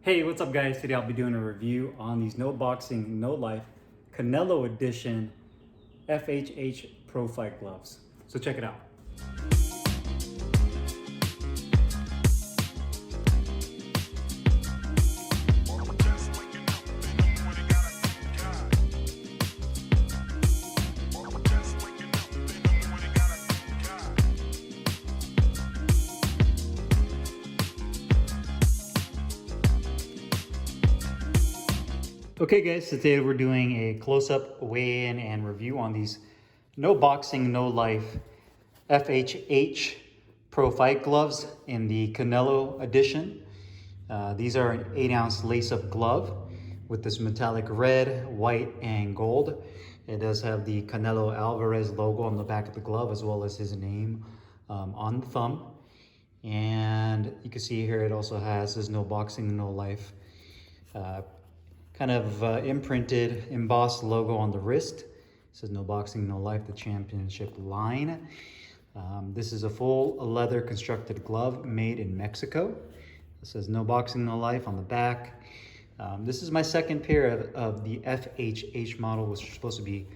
Hey, what's up guys? Today I'll be doing a review on these No Boxing, No Life Canelo Edition FHH Pro Fight Gloves. So check it out. Okay guys, today we're doing a close-up weigh-in and review on these No Boxing, No Life FHH Pro Fight Gloves in the Canelo Edition. These are an 8-ounce lace-up glove with this metallic red, white, and gold. It does have the Canelo Alvarez logo on the back of the glove as well as his name on the thumb. And you can see here it also has this No Boxing, No Life kind of imprinted, embossed logo on the wrist. It says No Boxing, No Life, the championship line. This is a full leather constructed glove made in Mexico. It says No Boxing, No Life on the back. This is my second pair of the FHH model, which is supposed to be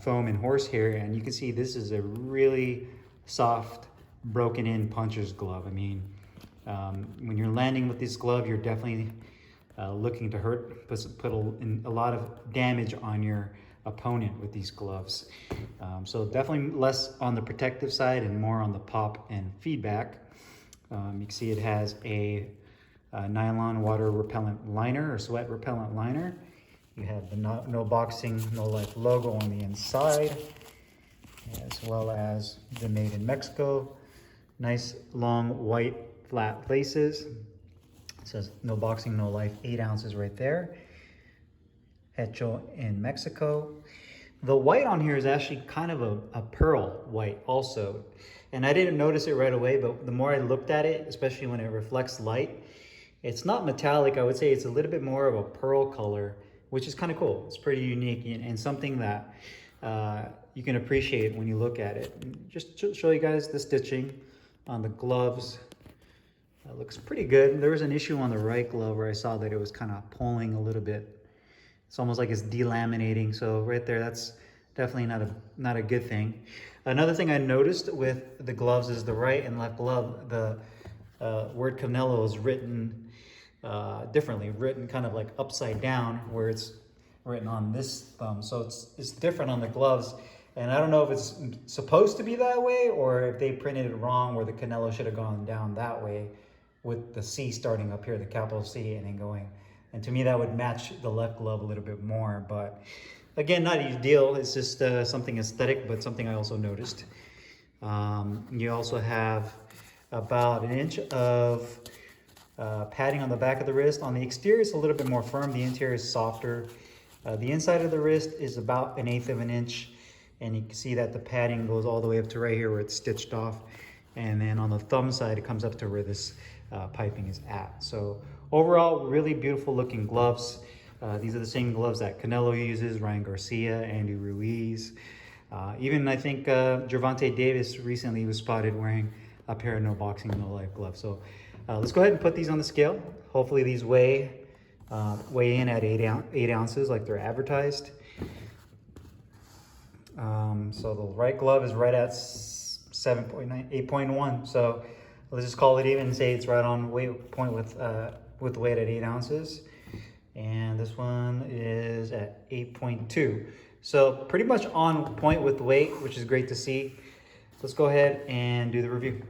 foam and horsehair. And you can see this is a really soft, broken in puncher's glove. I mean, when you're landing with this glove, you're definitely looking to put a lot of damage on your opponent with these gloves. So definitely less on the protective side and more on the pop and feedback. You can see it has a nylon water repellent liner or sweat repellent liner. You have the No Boxing, No Life logo on the inside, as well as the Made in Mexico. Nice long white flat laces. It says No Boxing, No Life, 8 ounces right there. Hecho in Mexico. The white on here is actually kind of a pearl white also. And I didn't notice it right away, but the more I looked at it, especially when it reflects light, it's not metallic. I would say it's a little bit more of a pearl color, which is kind of cool. It's pretty unique and something that you can appreciate when you look at it. Just to show you guys the stitching on the gloves. That looks pretty good. There was an issue on the right glove where I saw that it was kind of pulling a little bit. It's almost like it's delaminating. So right there, that's definitely not a good thing. Another thing I noticed with the gloves is the right and left glove, the word Canelo is written differently, written kind of like upside down where it's written on this thumb. So it's different on the gloves. And I don't know if it's supposed to be that way or if they printed it wrong where the Canelo should have gone down that way with the C starting up here, the capital C, and then going. And to me, that would match the left glove a little bit more. But again, not a huge deal. It's just something aesthetic, but something I also noticed. You also have about 1 inch of padding on the back of the wrist. On the exterior, it's a little bit more firm. The interior is softer. The inside of the wrist is about 1/8 of an inch. And you can see that the padding goes all the way up to right here where it's stitched off. And then on the thumb side, it comes up to where this piping is at. So overall, really beautiful looking gloves. These are the same gloves that Canelo uses, Ryan Garcia, Andy Ruiz. Even I think Gervonta Davis recently was spotted wearing a pair of No Boxing, No Life gloves. So let's go ahead and put these on the scale. Hopefully these weigh in at 8 ounces like they're advertised. So the right glove is right at 7.9, 8.1. So let's just call it even and say it's right on point with weight at 8 ounces. And this one is at 8.2. So pretty much on point with weight, which is great to see. Let's go ahead and do the review.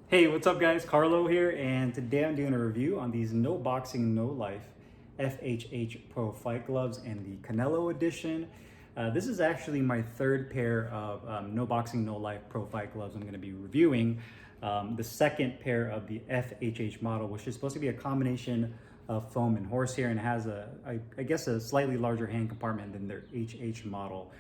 Hey, what's up guys? Carlo here, and today I'm doing a review on these No Boxing, No Life FHH Pro Fight Gloves in the Canelo Edition. This is actually my third pair of No Boxing, No Life Pro Fight Gloves I'm going to be reviewing. The second pair of the FHH model, which is supposed to be a combination of foam and horsehair, and has I guess a slightly larger hand compartment than their HH model.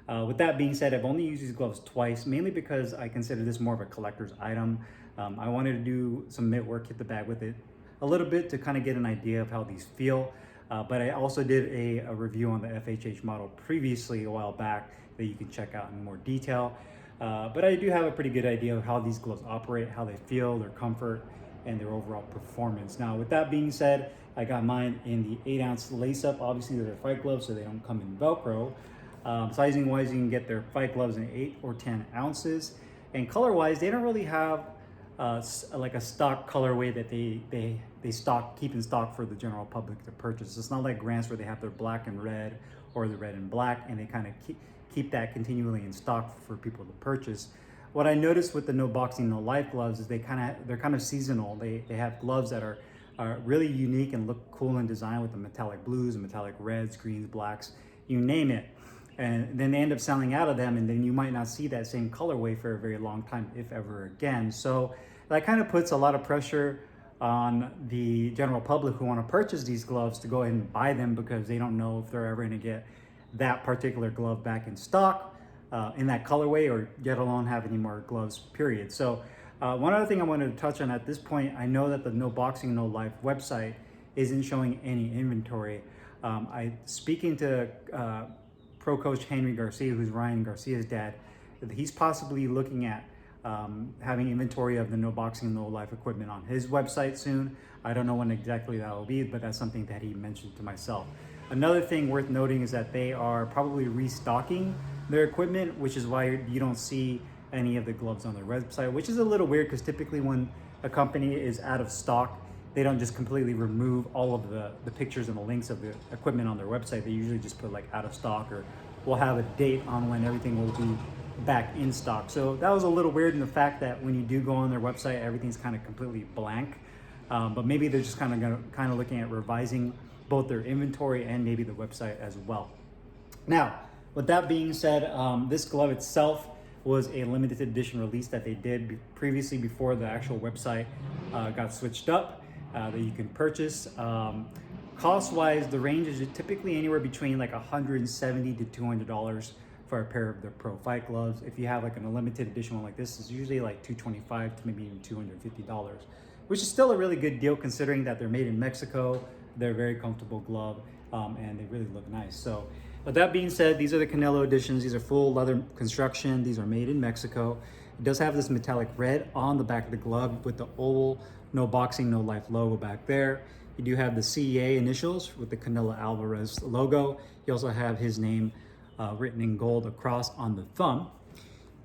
With that being said, I've only used these gloves twice, mainly because I consider this more of a collector's item. I wanted to do some mitt work, hit the bag with it a little bit to kind of get an idea of how these feel. But I also did a review on the FHH model previously a while back that you can check out in more detail. But I do have a pretty good idea of how these gloves operate, how they feel, their comfort, and their overall performance. Now, with that being said, I got mine in the 8-ounce lace up. Obviously they're fight gloves, so they don't come in Velcro. Sizing wise, you can get their fight gloves in 8 or 10 ounces. And color wise, they don't really have like a stock colorway that they keep in stock for the general public to purchase. It's not like Grants where they have their black and red or the red and black, and they kind of keep that continually in stock for people to purchase. What I noticed with the No Boxing No Life gloves is they're kind of seasonal. They have gloves that are really unique and look cool in design with the metallic blues and metallic reds, greens, blacks, you name it. And then they end up selling out of them, and then you might not see that same colorway for a very long time, if ever again. So that kind of puts a lot of pressure on the general public who want to purchase these gloves to go ahead and buy them, because they don't know if they're ever going to get that particular glove back in stock in that colorway, or let alone have any more gloves, period. So one other thing I wanted to touch on at this point, I know that the No Boxing No Life website isn't showing any inventory. Speaking to pro coach Henry Garcia, who's Ryan Garcia's dad, he's possibly looking at having inventory of the No Boxing No Life equipment on his website soon. I don't know when exactly that will be, but that's something that he mentioned to myself. Another thing worth noting is that they are probably restocking their equipment, which is why you don't see any of the gloves on their website, which is a little weird, because typically when a company is out of stock, they don't just completely remove all of the pictures and the links of the equipment on their website. They usually just put like out of stock, or we'll have a date on when everything will be back in stock. So that was a little weird in the fact that when you do go on their website, everything's kind of completely blank. But maybe they're just kind of looking at revising both their inventory and maybe the website as well. Now, with that being said, this glove itself was a limited edition release that they did previously before the actual website got switched up, that you can purchase. Cost-wise, the range is typically anywhere between like $170 to $200 for a pair of the Pro Fight gloves. If you have like a limited edition one like this, it's usually like $225 to maybe even $250, which is still a really good deal considering that they're made in Mexico. They're a very comfortable glove, and they really look nice. So with that being said, these are the Canelo editions. These are full leather construction. These are made in Mexico. It does have this metallic red on the back of the glove with the oval No Boxing No Life logo back there. You do have the CEA initials with the Canelo Alvarez logo. You also have his name written in gold across on the thumb.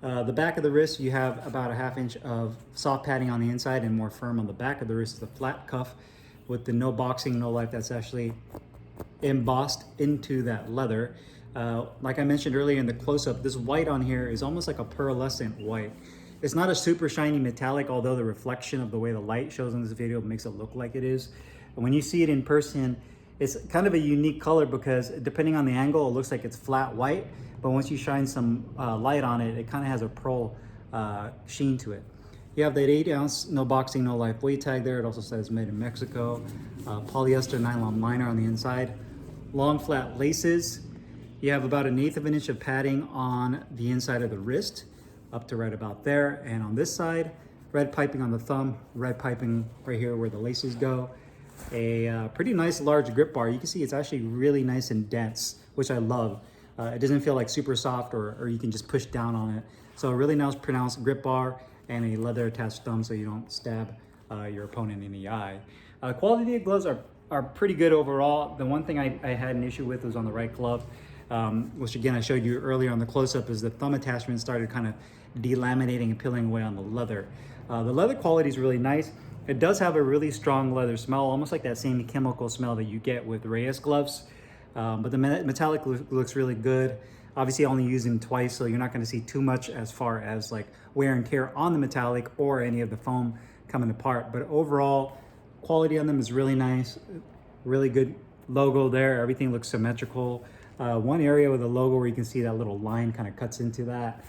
The back of the wrist, you have about a ½ inch of soft padding on the inside and more firm on the back of the wrist. The flat cuff with the No Boxing No Life that's actually embossed into that leather. Like I mentioned earlier in the close-up, this white on here is almost like a pearlescent white. It's not a super shiny metallic, although the reflection of the way the light shows in this video makes it look like it is. And when you see it in person, it's kind of a unique color because depending on the angle, it looks like it's flat white, but once you shine some light on it, it kind of has a pearl sheen to it. You have that 8-ounce No Boxing No Life weight tag there. It also says made in Mexico. Polyester nylon liner on the inside. Long flat laces. You have about 1/8 of an inch of padding on the inside of the wrist, up to right about there. And on this side, red piping on the thumb, red piping right here where the laces go. A pretty nice large grip bar. You can see it's actually really nice and dense, which I love. It doesn't feel like super soft or you can just push down on it. So a really nice pronounced grip bar and a leather attached thumb so you don't stab your opponent in the eye. Quality of gloves are pretty good overall. The one thing I had an issue with was on the right glove, which again I showed you earlier on the close-up, is the thumb attachment started kind of delaminating and peeling away on the leather. The leather quality is really nice. It does have a really strong leather smell, almost like that same chemical smell that you get with Reyes gloves. But the metallic looks really good. Obviously only using twice, so you're not going to see too much as far as like wear and tear on the metallic or any of the foam coming apart. But overall, quality on them is really nice. Really good logo there. Everything looks symmetrical. One area with the logo where you can see that little line kind of cuts into that.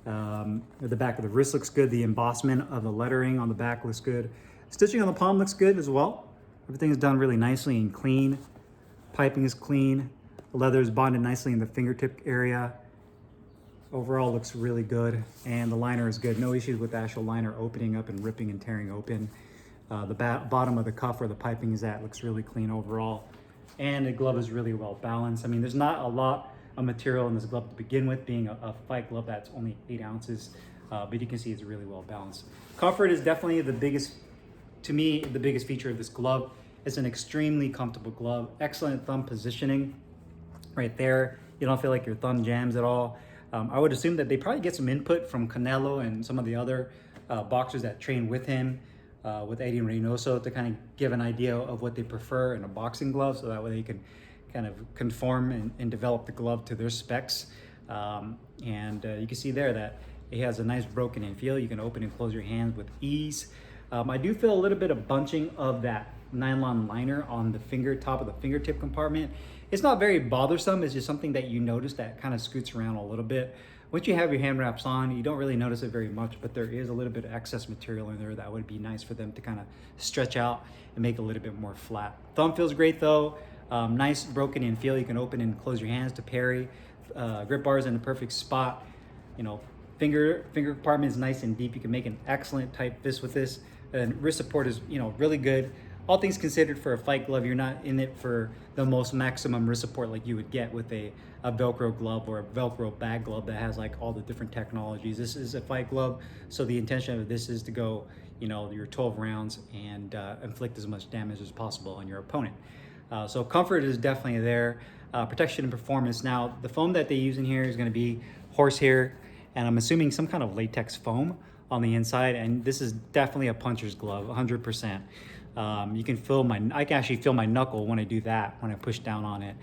The back of the wrist looks good. The embossment of the lettering on the back looks good. Stitching on the palm looks good as well. Everything is done really nicely and clean. Piping is clean. The leather is bonded nicely in the fingertip area. Overall looks really good. And the liner is good. No issues with the actual liner opening up and ripping and tearing open. The bottom of the cuff where the piping is at looks really clean overall. And the glove is really well balanced. I mean, there's not a lot of material in this glove to begin with, being a fight glove that's only 8 ounces. But you can see it's really well balanced. Comfort is definitely the biggest, to me, the biggest feature of this glove. It's an extremely comfortable glove, excellent thumb positioning right there. You don't feel like your thumb jams at all. I would assume that they probably get some input from Canelo and some of the other boxers that train with him, with Eddie Reynoso, to kind of give an idea of what they prefer in a boxing glove, so that way they can kind of conform and develop the glove to their specs. You can see there that it has a nice broken in feel. You can open and close your hands with ease. I do feel a little bit of bunching of that nylon liner on the top of the fingertip compartment. It's not very bothersome. It's just something that you notice that kind of scoots around a little bit. Once you have your hand wraps on, you don't really notice it very much, but there is a little bit of excess material in there that would be nice for them to kind of stretch out and make it a little bit more flat. Thumb feels great though. Nice broken in feel. You can open and close your hands to parry. Grip bars in the perfect spot. You know, finger compartment is nice and deep. You can make an excellent tight fist with this. And wrist support is, you know, really good. All things considered, for a fight glove, you're not in it for the most maximum wrist support like you would get with a Velcro glove or a Velcro bag glove that has like all the different technologies. This is a fight glove, so the intention of this is to go, you know, your 12 rounds and inflict as much damage as possible on your opponent. So comfort is definitely there. Protection and performance. Now, the foam that they use in here is going to be horsehair, and I'm assuming some kind of latex foam on the inside, and this is definitely a puncher's glove, 100%. You can feel I can actually feel my knuckle when I do that, when I push down on it.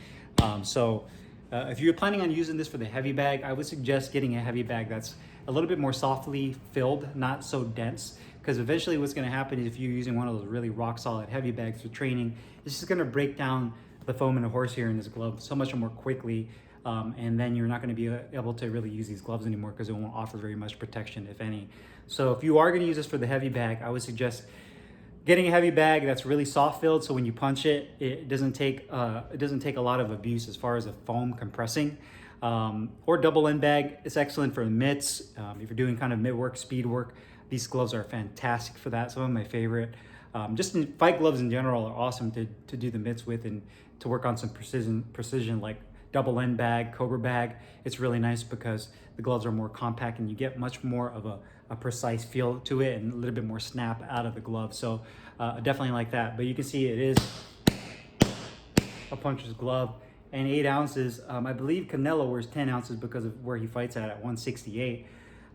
If you're planning on using this for the heavy bag, I would suggest getting a heavy bag that's a little bit more softly filled, not so dense, because eventually what's going to happen is if you're using one of those really rock solid heavy bags for training, it's just going to break down the foam and the horsehair in this glove so much more quickly. And then you're not going to be able to really use these gloves anymore because it won't offer very much protection, if any. So if you are going to use this for the heavy bag, I would suggest getting a heavy bag that's really soft filled, so when you punch it, it doesn't take a lot of abuse as far as the foam compressing. Or double end bag. It's excellent for mitts. If you're doing kind of mid work, speed work, these gloves are fantastic for that. Some of my favorite. Just fight gloves in general are awesome to do the mitts with and to work on some precision like double end bag, cobra bag. It's really nice because the gloves are more compact and you get much more of a precise feel to it and a little bit more snap out of the glove. So definitely like that. But you can see it is a puncher's glove, and 8 ounces. I believe Canelo wears 10 ounces because of where he fights at 168.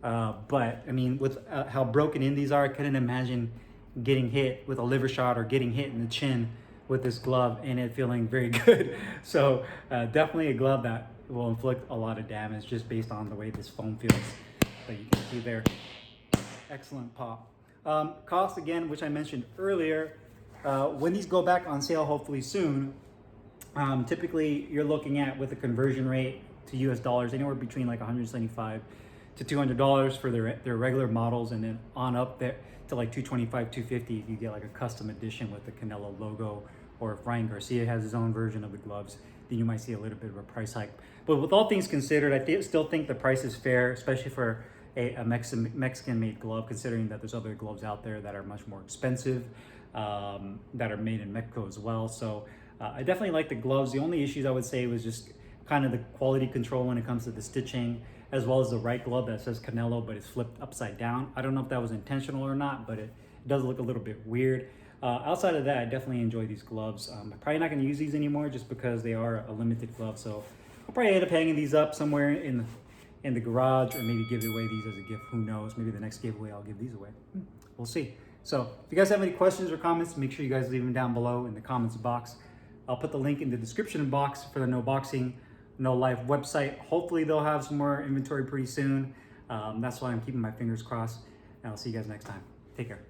But I mean, with how broken in these are, I couldn't imagine getting hit with a liver shot or getting hit in the chin with this glove and it feeling very good. So definitely a glove that will inflict a lot of damage just based on the way this foam feels. So you can see there, excellent pop. Cost again, which I mentioned earlier, when these go back on sale, hopefully soon, typically you're looking at, with a conversion rate to US dollars, anywhere between like $175 to $200 for their regular models, and then on up there to like $225, $250 if you get like a custom edition with the Canelo logo, or if Ryan Garcia has his own version of the gloves, then you might see a little bit of a price hike. But with all things considered, I still think the price is fair, especially for a Mexican-made glove, considering that there's other gloves out there that are much more expensive, that are made in Mexico as well. So I definitely like the gloves. The only issues I would say was just kind of the quality control when it comes to the stitching, as well as the right glove that says Canelo, but it's flipped upside down. I don't know if that was intentional or not, but it does look a little bit weird. Outside of that, I definitely enjoy these gloves. I'm probably not going to use these anymore just because they are a limited glove. So I'll probably end up hanging these up somewhere in the garage, or maybe give away these as a gift. Who knows? Maybe the next giveaway I'll give these away. We'll see. So if you guys have any questions or comments, make sure you guys leave them down below in the comments box. I'll put the link in the description box for the No Boxing, No Life website. Hopefully they'll have some more inventory pretty soon. That's why I'm keeping my fingers crossed. And I'll see you guys next time. Take care.